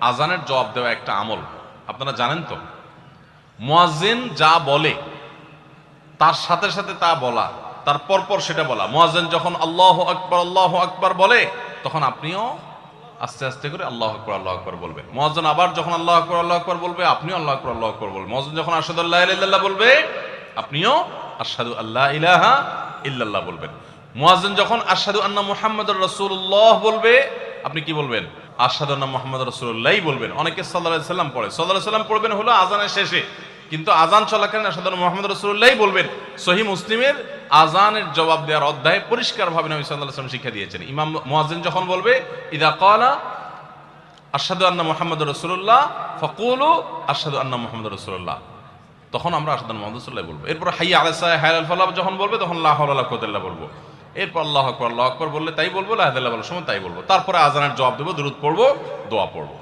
আজানের জবাব দেওয়া একটা আমল, আপনারা জানেন তো। মুয়াজ্জিন যা বলে তার সাথে সাথে তা বলা, তার পরপর সেটা বলা। মুয়াজ্জিন যখন আল্লাহু আকবার বলে, তখন আপনিও আস্তে আস্তে করে আল্লাহু আকবার বলবেন। মুয়াজ্জিন আবার যখন আল্লাহু আকবার বলবে, আপনিও আল্লাহু আকবার বলবেন। মুয়াজ্জিন যখন আশহাদু আল্লা ইলাহা ইল্লাল্লাহ বলবে, আপনিও আশহাদু আল্লা ইলাহা ইল্লাল্লাহ বলবেন। মুয়াজ্জিন যখন আশহাদু আন্না মুহাম্মাদুর রাসূলুল্লাহ বলবে, আপনি কি বলবেন? আশহাদু আন্না মুহাম্মাদুর রাসূলুল্লাহই বলবেন। অনেকে সাল্লাল্লাহু আলাইহি সাল্লাম পড়ে, সাল্লাল্লাহু আলাইহি সাল্লাম পড়বেন হলো আযানের শেষে, কিন্তু আযান চলাকালীন আশহাদু আন্না মুহাম্মাদুর রাসূলুল্লাহই বলবেন। সহিহ মুসলিমের আযানের জবাব দেওয়ার অধ্যায়ে পরিষ্কারভাবে নবী সাল্লাল্লাহু আলাইহি ওয়াসাল্লাম শিক্ষা দিয়েছেন। ইমাম মুয়াজ্জিন যখন বলবে, ইযা ক্বালা আশহাদু আন্না মুহাম্মাদুর রাসূলুল্লাহ ফাকুলু আশহাদু আন্না মুহাম্মাদুর রাসূলুল্লাহ, তখন আমরা আশহাদু আন্না মুহাম্মাদুর রাসূলুল্লাহ বলবো। এরপর হাইয়া আলাস সালাহ হাইয়া আল ফালাহ যখন বলবে, তখন লা হাওলা ওয়ালা কুওয়াতা ইল্লা বলবো। এরপর আল্লাহু আকবার বললে তাই বলবো, লা ইলাহা ইল্লাল্লাহ বলার সময় তাই বলবো। তারপরে আযানের জবাব দেবো, দুরূদ পড়বো, দোয়া পড়বো।